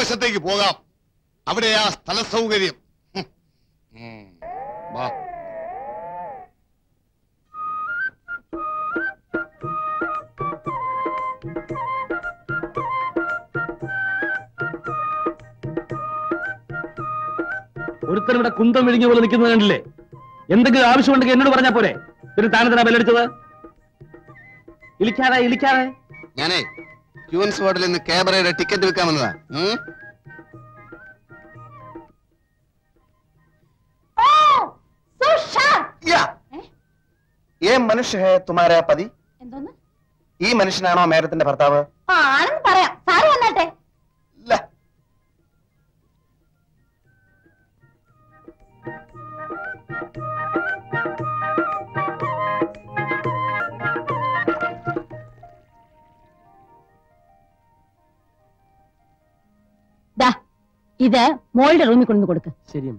വശത്തേക്ക് പോകാം. അവിടെയാ സ്ഥല സൗകര്യം. വാ. ഒരുത്തൻ ഇവിടെ കുന്തം വിഴിഞ്ഞ പോലെ നിൽക്കുന്നത് കണ്ടില്ലേ? എന്തെങ്കിലും ആവശ്യമുണ്ടെങ്കിൽ എന്നോട് പറഞ്ഞാ പോരെ? പിന്നെ താനെന്തിനാ ബെല്ലടിച്ചത്? ഇളിക്കാതെ ഞാനേ ക്യൂൻസ് വാർഡിൽ നിന്ന് ക്യാബറയുടെ ടിക്കറ്റ് വിൽക്കാൻ വന്നതാ. ये मनुष्य है तुम्हारा पति? ഈ മനുഷ്യനാണോ മേഡത്തിന്റെ ഭർത്താവ്? ആണെന്ന് പറയാം. സാറ് വന്നാട്ടെ. ഇത് മോളുടെ റൂമിൽ കൊണ്ടു കൊടുക്ക്. ശരി.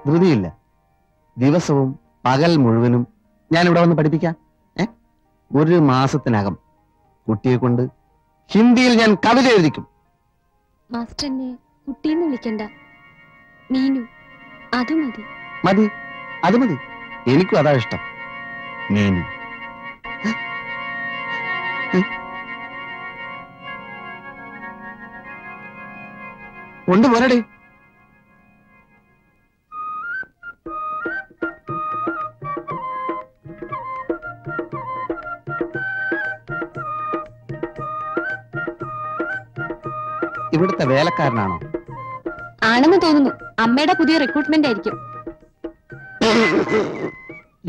ധൃതിയില്ല. ദിവസവും പകൽ മുഴുവനും ഞാനിവിടെ വന്ന് പഠിപ്പിക്കാം. ഒരു മാസത്തിനകം കുട്ടിയെ കൊണ്ട് ഹിന്ദിയിൽ ഞാൻ കവിത എഴുതിക്കും. മാസ്റ്ററിനെ കുട്ടിയെന്ന് വിളിക്കണ്ട, മീനു. അത് മതി. മതി, അത് മതി. എനിക്കും അതാ ഇഷ്ടം. മീനു. കൊണ്ടുപോരടേ. ഇവിടുത്തെ വേലക്കാരനാണോ? ആണെന്ന് തോന്നുന്നു. അമ്മയുടെ പുതിയ റിക്രൂട്ട്മെന്റ് ആയിരിക്കും.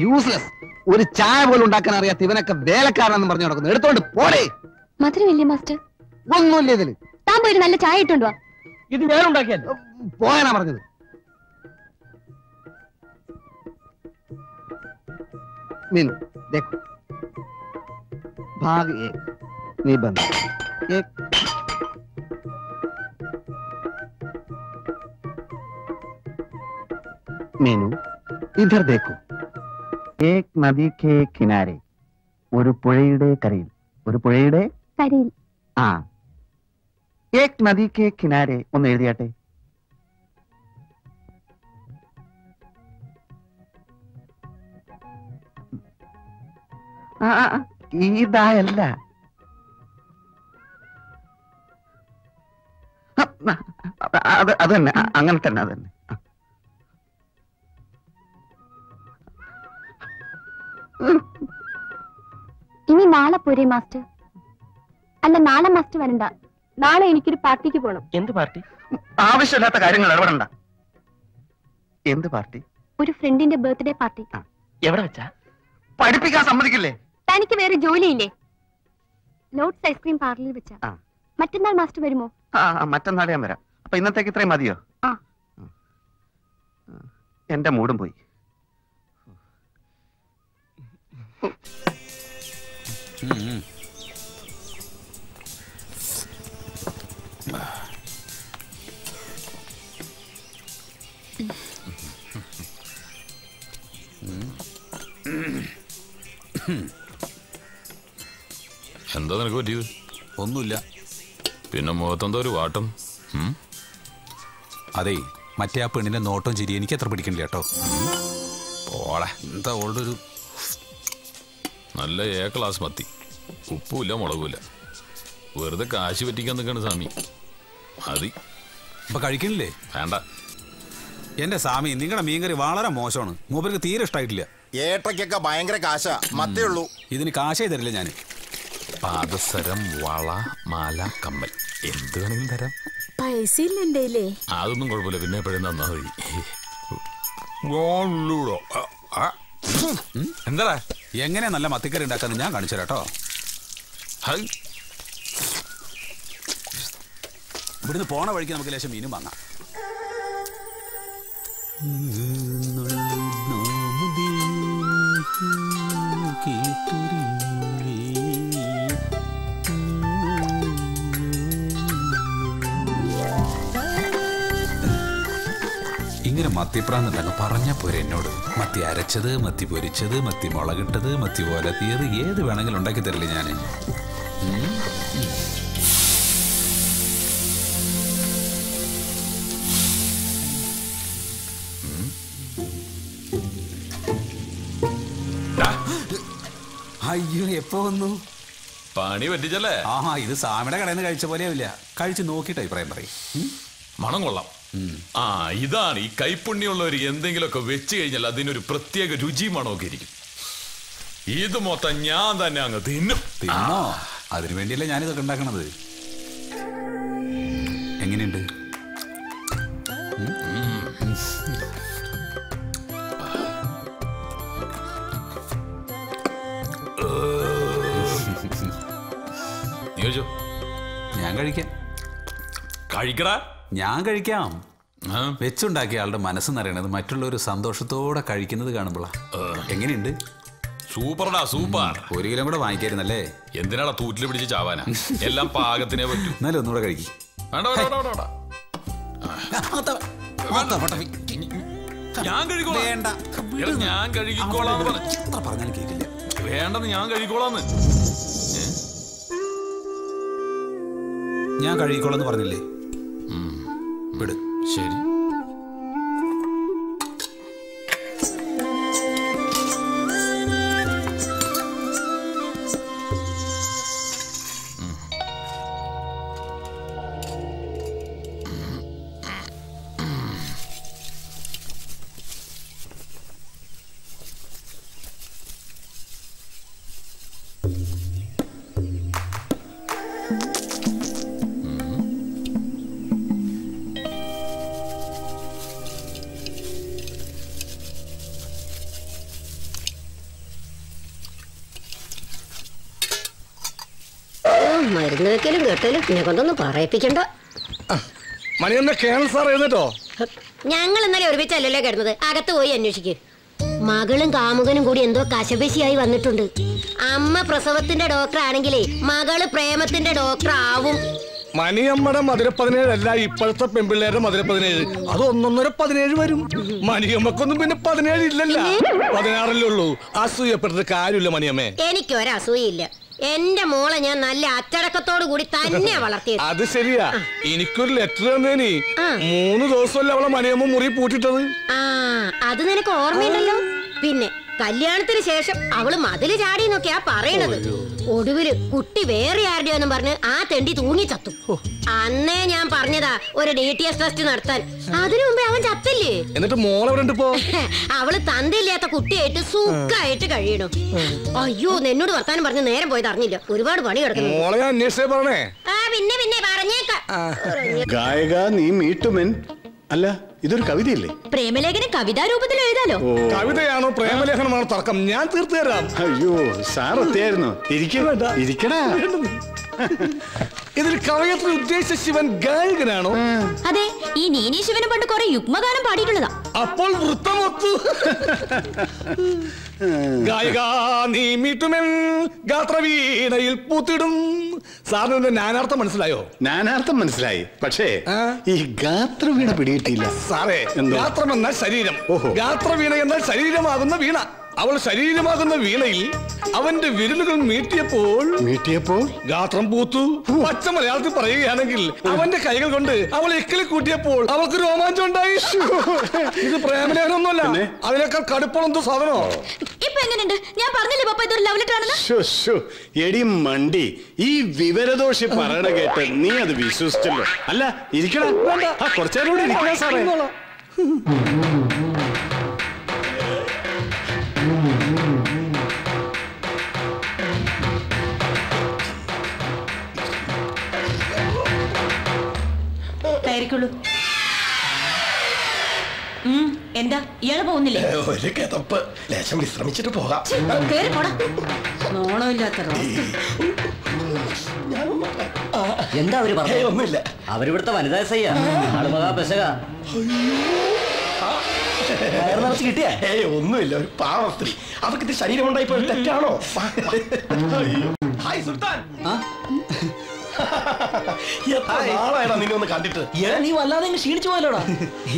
യൂസ്ലെസ്. ഒരു ചായ പോലും ഉണ്ടാക്കാൻ അറിയാത്ത ഇവനൊക്കെ വേലക്കാരനെന്ന് പറഞ്ഞു നടക്കുന്നു. എടുത്തോണ്ട് പോടേ. മധുരമില്ലേ മാസ്റ്റർ? ഒന്നുമില്ല ഇതില്. താൻ പോയി നല്ല ചായ ഇട്ടുണ്ടോ? ഇത് ഞാൻ ഉണ്ടാക്കിയല്ലോ. പോയാനാ പറഞ്ഞത്. मीनू देखो, भाग 1 निबंध 1। मीनू इधर देखो, एक नदी के किनारे ഒരു പുഴയുടെ കരയിൽ, ഒരു പുഴയുടെ കരയിൽ. ആ, एक नदी के किनारे ഒന്ന് എഴുതിയാട്ടെ. ഇതായല്ല, അത് തന്നെ, അങ്ങനെ തന്നെ, അത് തന്നെ. ഇനി നാളെ പോരെ മാസ്റ്റർ? അല്ല, നാളെ മാസ്റ്റർ വരണ്ട. നാളെ എനിക്കൊരു പാർട്ടിക്ക് പോണം. എന്ത് പാർട്ടി? ആവശ്യമില്ലാത്ത കാര്യങ്ങൾ ഇടപെടണ്ട. എന്ത് പാർട്ടി? ഒരു ഫ്രണ്ടിന്റെ ബർത്ത്ഡേ പാർട്ടി. എവിടെ വെച്ചാ? പഠിപ്പിക്കാൻ സമ്മതിക്കില്ലേ? തനിക്ക് വേറെ ജോലിയില്ലേ? ലോഡ്സ് ഐസ്ക്രീം പാർലറിൽ വെച്ചാ. മറ്റന്നാൾ മാസ്റ്റർ വരുമോ? മറ്റന്നാൾ ഞാൻ വരാം. അപ്പൊ ഇന്നത്തേക്ക് ഇത്രയും മതിയോ? എന്റെ മൂടും പോയി. എന്താ നിനക്ക് പറ്റിയത്? ഒന്നുമില്ല. പിന്നെ മുഖത്തെന്തോ ഒരു വാട്ടം. അതെ, മറ്റേ ആ പെണ്ണിന്റെ നോട്ടം ചിരി എനിക്ക് അത്ര പിടിക്കണില്ല കേട്ടോ. ഓളെ എന്താ ഓളുടെ ഒരു നല്ല എ ക്ലാസ് മത്തി, ഉപ്പുമില്ല മുളകുമില്ല. വെറുതെ കാശ് പറ്റിക്കാൻ നിൽക്കണ സ്വാമി. മതി. ഇപ്പൊ കഴിക്കണില്ലേ? വേണ്ട. എന്റെ സ്വാമി, നിങ്ങളുടെ മീൻകറി വളരെ മോശമാണ്. മൂപ്പർക്ക് തീരെ ഇഷ്ടമായിട്ടില്ല. ഏട്ടയ്ക്കൊക്കെ ഭയങ്കര കാശാ, മത്തേ ഉള്ളൂ. ഇതിന് കാശേ തരില്ല ഞാൻ. പാദസരം, വള, മാല, കമ്മൽ എന്ത് വേണമെങ്കിലും തരാം. പൈസ ഇല്ലേ? അതൊന്നും കുഴപ്പമില്ല, പിന്നെ എപ്പോഴും തന്നാ മതി. എന്താ എങ്ങനെയാ നല്ല മത്തിക്കറി ഉണ്ടാക്കാന്ന് ഞാൻ കാണിച്ചു തരാട്ടോ. ഇവിടുന്ന് പോണ വഴിക്ക് നമുക്ക് ലേശം മീനും വാങ്ങാം. ഇങ്ങനെ മത്തിപ്രാന്നുണ്ടങ്ങ് പറഞ്ഞ പോരെ എന്നോട്. മത്തി അരച്ചത്, മത്തി പൊരിച്ചത്, മത്തി മുളകിട്ടത്, മത്തി പോലത്തിയത്, ഏത് വേണമെങ്കിലും ഉണ്ടാക്കി തരില്ലേ ഞാൻ. അയ്യോ, എപ്പോ വന്നു? പണി പറ്റിച്ചല്ലേ? ആഹാ, ഇത് സാമിയുടെ കടയിൽ നിന്ന് കഴിച്ച പോലെയാവില്ല. കഴിച്ച് നോക്കിയിട്ട് അഭിപ്രായം പറയും. മണം കൊള്ളാം. ആ, ഇതാണ് ഈ കൈപ്പുണ്യമുള്ളവർ എന്തെങ്കിലുമൊക്കെ വെച്ച് കഴിഞ്ഞാൽ അതിനൊരു പ്രത്യേക രുചി മണമൊക്കെ ഇരിക്കും. ഇത് മൊത്തം ഞാൻ തന്നെ അങ്ങ് തിന്നും. തിന്നോ? അതിനു വേണ്ടിയല്ലേ ഞാനിതൊക്കെ ഉണ്ടാക്കണത്. എങ്ങനെയുണ്ട്? ഞാൻ കഴിക്കാം. കഴിക്കടാ. ഞാൻ കഴിക്കാം. വെച്ചുണ്ടാക്കിയ ആളുടെ മനസ്സെന്നറിയണത് മറ്റുള്ളവർ സന്തോഷത്തോടെ കഴിക്കുന്നത് കാണുമ്പോളാ. എങ്ങനെയുണ്ട്? സൂപ്പർടാ, സൂപ്പർ. 1 കിലോ കൂടെ വാങ്ങിക്കായിരുന്നല്ലേ? എന്തിനാടാ തൂറ്റിൽ പിടിച്ച് ചാവാനാ? എല്ലാം പാകത്തിനെ പറ്റൂ. എന്നാലും ഒന്നുകൂടെ കഴിക്കും. ഞാൻ കഴിക്കോളാം. ഞാൻ കഴുകിക്കോളാന്ന് പറഞ്ഞാലും കേട്ടില്ല. വേണ്ടെന്ന് ഞാൻ കഴിക്കോളാന്ന്. ഞാൻ കഴുകിക്കോളെന്ന് പറഞ്ഞില്ലേ? വിട്. ശരി. മരുന്ന് വെക്കലും കെട്ടലും എന്നെ കൊണ്ടൊന്നും പറയിപ്പിക്കണ്ട. മണിയൊന്ന് കേണൽ സാർ എഴുന്നേറ്റോ? ഞങ്ങൾ ഇന്നലെ ഒരുമിച്ചല്ലല്ലോ കിടന്നത്. അകത്ത് പോയി അന്വേഷിക്ക്. മകളും കാമുകനും കൂടി എന്തോ കശപശിയായി വന്നിട്ടുണ്ട്. അമ്മ പ്രസവത്തിന്റെ ഡോക്ടർ ആണെങ്കിലേ മകള് പ്രേമത്തിന്റെ ഡോക്ടർ ആവും. മണിയമ്മയുടെ മധുര 17 അല്ല ഇപ്പോഴത്തെ പെൺപിള്ളേരുടെ മധുര 17. അത് 1.5 വരും. മണിയമ്മക്കൊന്നും പിന്നെ 17 ഇല്ലല്ലോ, 16 ഉള്ളൂ. അസൂയപ്പെട്ടത് കാര്യമില്ല മണിയമ്മേ. എനിക്കൊരസൂയില്ല. എന്റെ മോളെ ഞാൻ നല്ല അച്ചടക്കത്തോടു കൂടി തന്നെ വളർത്തിയത്. അത് ശരിയാ. എനിക്കൊരു ലെറ്റർ തന്നേനി. 3 ദിവസമല്ലേ അവളെ മണിയമ്മ മുറി പൂട്ടിട്ടത്. അത് നിനക്ക് ഓർമ്മയുണ്ടല്ലോ. പിന്നെ കല്യാണത്തിന് ശേഷം അവള് മതില് ചാടിന്നൊക്കെയാ പറയണത്. ഒടുവില് കുട്ടി വേറെ ആരുടെയൊന്നും പറഞ്ഞ് ആ തെണ്ടി തൂങ്ങി ചത്തു. അന്നേ ഞാൻ പറഞ്ഞതാ ഒരു DTS ടെസ്റ്റ് നടത്താൻ. അതിനു മുമ്പേ അവൻ ചത്തില്ലേ. എന്നിട്ട് മോളെവിടെ പോ? അവള് തന്തയില്ലാത്ത കുട്ടിയായിട്ട് സുഖായിട്ട് കഴിയണു. അയ്യോ, എന്നോട് വർത്താനം പറഞ്ഞ് നേരം പോയത് അറിഞ്ഞില്ല. ഒരുപാട് പണി കിടക്കുന്നു. പിന്നെ പറഞ്ഞേക്കാം. ഗായക നീ മീട്ടുമെൻ. അല്ല, ഇതൊരു കവിതയല്ലേ? പ്രേമലേഖനം കവിതാ രൂപത്തിൽ എഴുതാലോ? കവിതയാണോ പ്രേമലേഖനമാണോ തർക്കം? ഞാൻ തീർത്തു തരാം. അയ്യോ, സാർ എത്തിയായിരുന്നു. ഇരിക്കടാ. ഇതിൽ കവയത്രി ഉദ്ദേശിച്ച ശിവൻ ഗായകനാണോ? അതെ, ഈ നീനി ശിവനും പണ്ട് കുറെ യുഗ്മഗാനം പാടിയിട്ടുള്ളതാ. അപ്പോൾ വൃത്തമൊത്തു. ഗായക നീ മീട്ടുമെൻ ഗാത്രവീണയിൽ പൂത്തിടും. സാറിന് നാനാർത്ഥം മനസ്സിലായോ? നാനാർത്ഥം മനസ്സിലായി, പക്ഷേ ഈ ഗാത്രവീണ പിടികിട്ടിയില്ല സാറേ. ഗാത്രം എന്നാൽ ശരീരം, ഗാത്രവീണ എന്നാൽ ശരീരമാകുന്ന വീണ. അവൾ ശരീരമാകുന്ന വീണയിൽ അവന്റെ വിരലുകൾ മീട്ടിയപ്പോൾ ഗാത്രം പൂത്തു. പച്ച മലയാളത്തിൽ പറയുകയാണെങ്കിൽ അവന്റെ കൈകൾ കൊണ്ട് അവൾ എക്കിളി കൂട്ടിയപ്പോൾ അവൾക്ക് രോമാഞ്ചം ഉണ്ടായി. ഇത് പ്രേമലേഖനമൊന്നുമല്ല, അതിനേക്കാൾ കടുപ്പമുള്ള സാധനമോ. ഇപ്പൊ എങ്ങനെയുണ്ട്? ഞാൻ പറഞ്ഞില്ലേ പപ്പ ഇതൊരു ലവ് ലെറ്റർ ആണെന്ന്. എടി മണ്ടി, ഈ വിവരദോഷി പറയണ കേട്ട് നീ അത് വിശ്വസിച്ചല്ലോ. അല്ല, ഇരിക്കണം. കുറച്ചേരം കൂടി ഇരിക്കണം സാറേ. കയറിക്കുള്ളൂ. എന്താ ഇയാള് പോകുന്നില്ലേ? ഒരു കിതപ്പ്, ലേശം വിശ്രമിച്ചിട്ട് പോകാം. കേറി പോടാ. നോണമില്ലാത്ത എന്താ അവര് പറഞ്ഞത്? ഒന്നുമില്ല. അവരിവിടുത്തെ വനിതാ സയ്യ ആള് മഹാ പെശക. കിട്ടിയ ഒന്നുമില്ല, ഒരു പാവ സ്ത്രീ. അവർക്ക് ഇത് ശരീരം ഉണ്ടായിപ്പോ തെറ്റാണോ? ഹായ് സുൽത്താൻ. നിന്നെ ഒന്ന് കണ്ടിട്ട്. നീ വല്ലാതെ ക്ഷീണിച്ചു പോയല്ലോടാ.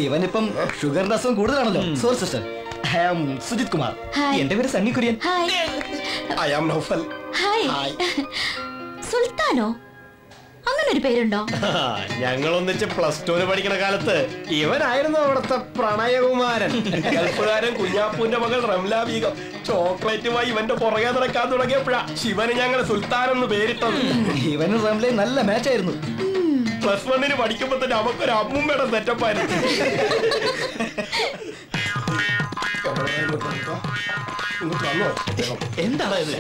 ഇവനിപ്പം ഷുഗറിന്റെ അസുഖം കൂടുതലാണല്ലോ. Sorry sister, I am Sujith Kumar. എന്റെ പേര് Sunny Kurian. I am Naufal. Hi. സുൽത്താനോ? അങ്ങനെ ഒരു പേരുണ്ടോ? ഞങ്ങൾ ഒന്നിച്ച് +2 പഠിക്കുന്ന കാലത്ത് ഇവനായിരുന്നു അവിടുത്തെ പ്രണയകുമാരൻ. ഗൾഫുകാരൻ കുഞ്ഞാപ്പൂന്റെ മകൾ റംല ബീഗം ചോക്ലേറ്റുമായി ഇവന്റെ പുറകെ നടക്കാൻ തുടങ്ങിയപ്പോഴാ ശിവന് ഞങ്ങൾ സുൽത്താൻ എന്ന് പേരിട്ടത്. ഇവനും റംലയും നല്ല മാച്ച് ആയിരുന്നു. +1 പഠിക്കുമ്പോ തന്നെ അവക്കൊരു അമ്മൂമ്മയുടെ സെറ്റപ്പായിരുന്നു. എന്താണ് ഇത്?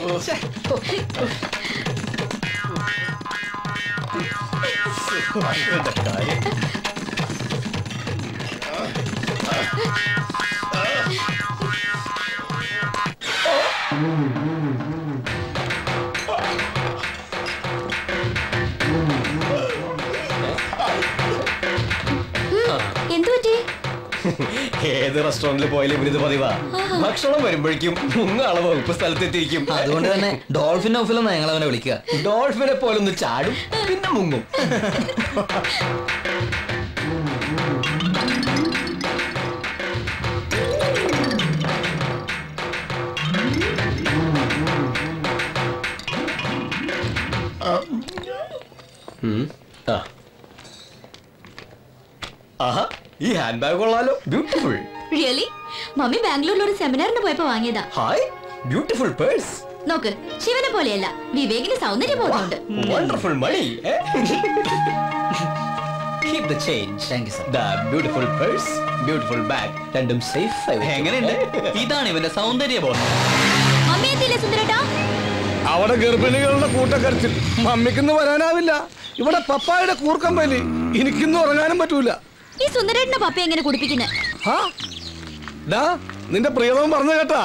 എന്തുപറ്റി? ഏത് റെസ്റ്റോറന്റിൽ പോയാലും ഇവരിത് പതിവാ. ഭക്ഷണം വരുമ്പോഴേക്കും മുങ്ങാളെ വകുപ്പ് സ്ഥലത്തെത്തിയിരിക്കും. അതുകൊണ്ട് തന്നെ ഡോൾഫിൻ ഔഫിലെന്നാ ഞങ്ങൾ അവനെ വിളിക്കുക. ഡോൾഫിനെ പോലൊന്ന് ചാടും പിന്നെ മുങ്ങും. ആഹാ, ഈ ഹാൻഡ് ബാഗ് കൊള്ളാലോ. ബ്യൂട്ടിഫുൾ. റിയലി? മമ്മി ബാംഗ്ലൂരിൽ ഒരു സെമിനാറിന് പോയപ്പോ വാങ്ങിയതാ. Hi, beautiful purse. നോക്ക്, ശിവനെ പോലെയല്ല, വിവേകിന് സൗന്ദര്യബോധമുണ്ട്. Wonderful money. Keep the change. Thank you, sir. The beautiful purse, beautiful bag. രണ്ടും സേഫ് ആയി. എങ്ങനെയുണ്ട്? ഇതാണ് ഇവന്റെ സൗന്ദര്യബോധം. മമ്മി എത്തിയില്ലേ സുന്ദരേട്ടാ? അവിടെ ഗർഭിണികളുടെ കൂട്ടക്കരച്ചിൽ. മമ്മിക്കിന്ന് വരാനാവില്ല. ഇവിടെ പപ്പായുടെ കൂർക്കമ്പലി. എനിക്കിന്ന് ഉറങ്ങാനും പറ്റൂല. ഈ സുന്ദരേട്ടന്റെ പപ്പ എങ്ങനെ കുടിപ്പിക്കുന്നേ? നിന്റെ പ്രിയതമൻ പറഞ്ഞു കേട്ടാ,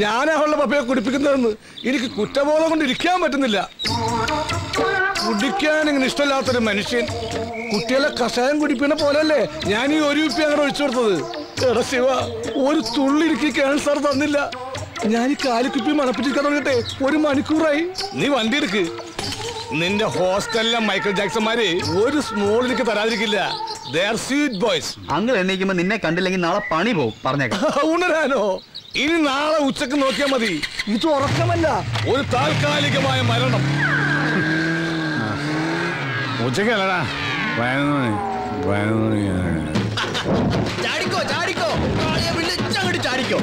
ഞാനാ അവളുടെ പപ്പയെ കുടിപ്പിക്കുന്നതെന്ന്. എനിക്ക് കുറ്റബോധം കൊണ്ട് ഇരിക്കാൻ പറ്റുന്നില്ല. കുടിക്കാൻ ഇങ്ങനെ ഇഷ്ടമില്ലാത്തൊരു മനുഷ്യൻ. കുട്ടികളെ കഷായം കുടിപ്പിക്കുന്ന പോലല്ലേ ഞാൻ ഈ 1 കുപ്പി അങ്ങനെ ഒഴിച്ചു കൊടുത്തത്. എടാ ശിവ, ഒരു തുള്ളി എനിക്ക് ക്യാൻസർ തന്നില്ല. ഞാൻ ഈ 4 കുപ്പി മണപ്പിച്ചിരിക്കാൻ തുടങ്ങിട്ടെ 1 മണിക്കൂറായി. നീ വണ്ടി എടുക്ക്. നിന്റെ ഹോസ്റ്റലിലെ മൈക്കിൾ ജാക്സന്മാര് ഒരു സ്മോൾ എനിക്ക് തരാതിരിക്കില്ല. അങ്ങ് എണ്ണീക്കുമ്പോ നിന്നെ കണ്ടില്ലെങ്കിൽ നാളെ പണി പോകും. പറഞ്ഞേക്കാം. ഉണരാനോ? ഇനി നാളെ ഉച്ചക്ക് നോക്കിയാൽ മതി. ഇത് ഉറക്കമല്ല, ഒരു താൽക്കാലികമായ മരണം. ഉച്ചക്കല്ലടാ, 11 ചാടിക്കോ ചാടിക്കോ വിളിച്ചങ്ങോട്ട് ചാടിക്കോ.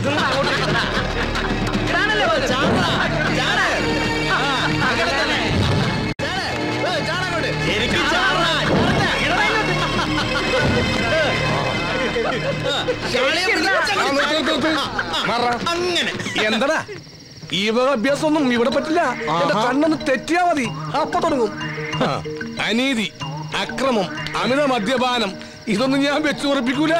എനിക്ക് അങ്ങനെ എന്താടാ ഈ വക അഭ്യാസമൊന്നും ഇവിടെ പറ്റില്ല. എന്റെ കണ്ണൊന്ന് തെറ്റിയാ മതി, അപ്പൊ തുടങ്ങും. അനീതി, അക്രമം, അമിത മദ്യപാനം, ഇതൊന്നും ഞാൻ വെച്ചുറപ്പിക്കൂല.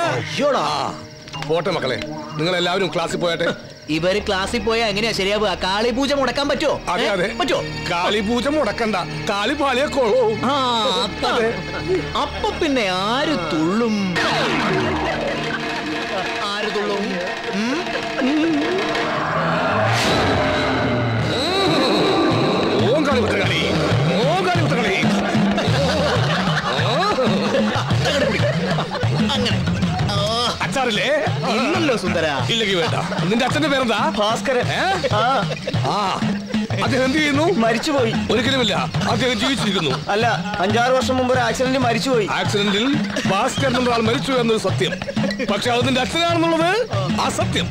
പോട്ടെ മക്കളെ, നിങ്ങൾ എല്ലാവരും ക്ലാസ്സിൽ പോയട്ടെ. ഇവര് ക്ലാസ്സിൽ പോയാ എങ്ങനെയാ ശരിയാവുക? കാളിപൂജ മുടക്കാൻ പറ്റുമോ? അതെ അതെ പറ്റുമോ? കാളിപൂജ മുടക്കണ്ട, കാളി പാളിയൊക്കെയുള്ളൂ. അപ്പൊ പിന്നെ ആര് തുള്ളും? ആര് തുള്ളും? അങ്ങനെ അച്ചാറില്ലേ? ഇന്നല്ലോ സുന്ദര. ഇല്ലെങ്കിൽ വേണ്ട. നിന്റെ അച്ഛന്റെ പേരെന്താ? ഭാസ്കരൻ. അദ്ദേഹം എന്ത് ചെയ്യുന്നു? മരിച്ചുപോയി. ഒരിക്കലുമില്ല, അദ്ദേഹം ജീവിച്ചിരിക്കുന്നു. അല്ല, 5-6 വർഷം മുമ്പ് ഒരു ആക്സിഡന്റിൽ മരിച്ചുപോയി. ആക്സിഡന്റിൽ ഭാസ്കരൻ എന്ന ആൾ മരിച്ചു എന്നൊരു സത്യം. പക്ഷെ അത് നിന്റെ അച്ഛനാണെന്നുള്ളത് അസത്യം.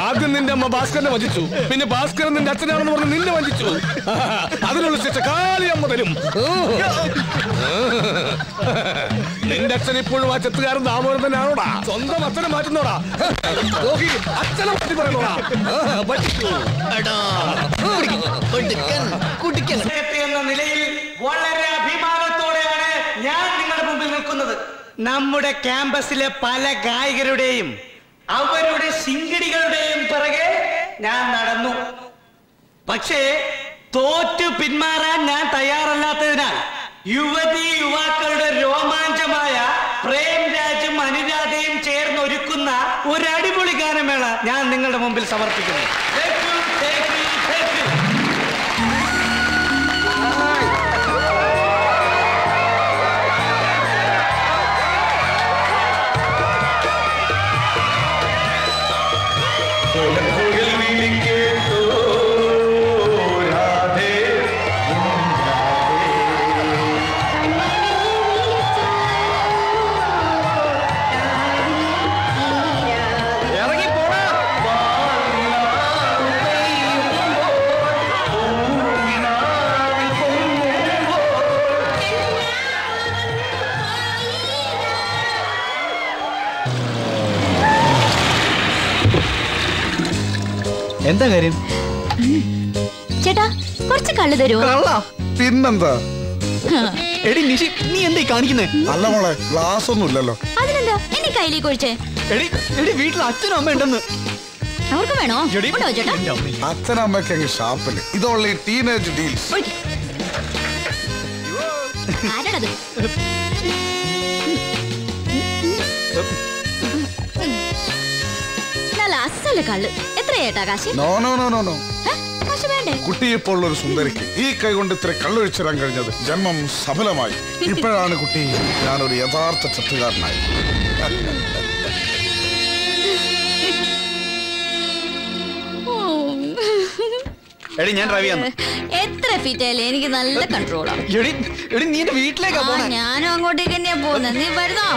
ആദ്യം നിന്റെ അമ്മ ഭാസ്കരനെ വഞ്ചിച്ചു, പിന്നെ ഭാസ്കരൻ നിന്റെ അച്ഛനാണെന്ന് പറഞ്ഞ് നിന്നെ വഞ്ചിച്ചു. അതിനുള്ള ശിക്ഷ കാളിയമ്മ തരും. നിന്റെ അച്ഛൻ ഇപ്പോഴും ആ ചെത്തുകാരൻ ദാമോദരൻ തന്നെയാണോടാ? സ്വന്തം അച്ഛനെ മാറ്റുന്നോടാ? അച്ഛനെ മാറ്റി പറയണോടാ? എന്ന നിലയിൽ വളരെ അഭിമാനത്തോടെയാണ് ഞാൻ നിങ്ങളുടെ മുമ്പിൽ നിൽക്കുന്നത്. നമ്മുടെ ക്യാമ്പസിലെ പല ഗായകരുടെയും അവരുടെ ശിങ്കിടികളുടെയും പിറകെ ഞാൻ നടന്നു. പക്ഷേ തോറ്റു പിന്മാറാൻ ഞാൻ തയ്യാറല്ലാത്തതിനാൽ യുവതി യുവാക്കളുടെ രോമാഞ്ചമായ പ്രേംരാജും അനുരാധയും ചേർന്നൊരുക്കുന്ന ഒരു അടിപൊളി ഗാനമേള ഞാൻ നിങ്ങളുടെ മുമ്പിൽ സമർപ്പിക്കുന്നു. എന്താ കാര്യം? ചേട്ടാ കുറച്ച് കള്ളു തരുമോ? പിന്നെന്താ? എടി നിഷി, നീ എന്താ കാണിക്കുന്നേ? അല്ല മോളെ, ഗ്ലാസ് ഒന്നും ഇല്ലല്ലോ. അതിനെന്താ എന്നെ കയ്യിലേക്ക് ഒഴിച്ചേ? എടി വീട്ടിൽ അച്ഛനും അമ്മ ഉണ്ടെന്ന്. അവർക്ക് വേണോ? ചേട്ടാ അച്ഛനമ്മയ്ക്ക് അങ്ങ് ഷാപ്പില്. ഇതോളി ടീനേജ് ഡീൽസ്. ആരാണത്? നല്ല അസല് കള്ള്. എത്രയേട്ടാ കാശ്? No no no no no. കാശ് വേണ്ടേ? കുട്ടിയെപ്പോലുള്ള ഒരു സുന്ദരിക്ക് ഈ കൈ കൊണ്ട് ഇത്ര കള്ളൊഴിച്ചു തരാൻ കഴിഞ്ഞത് ജന്മം സഫലമായി. ഇപ്പോഴാണ് കുട്ടി ഞാനൊരു യഥാർത്ഥ ചത്തുകാരനായി. എടി ഞാൻ ഡ്രൈവ് ചെയ്യാം. എത്ര ഫീറ്റ് ആയാലും എനിക്ക് നല്ല കൺട്രോളാ. എടി നീ എന്റെ വീട്ടിലേക്കാ പോണേ. ഞാനും അങ്ങോട്ടേക്ക് തന്നെയാ പോകുന്നത്. നീ വരുന്നോ?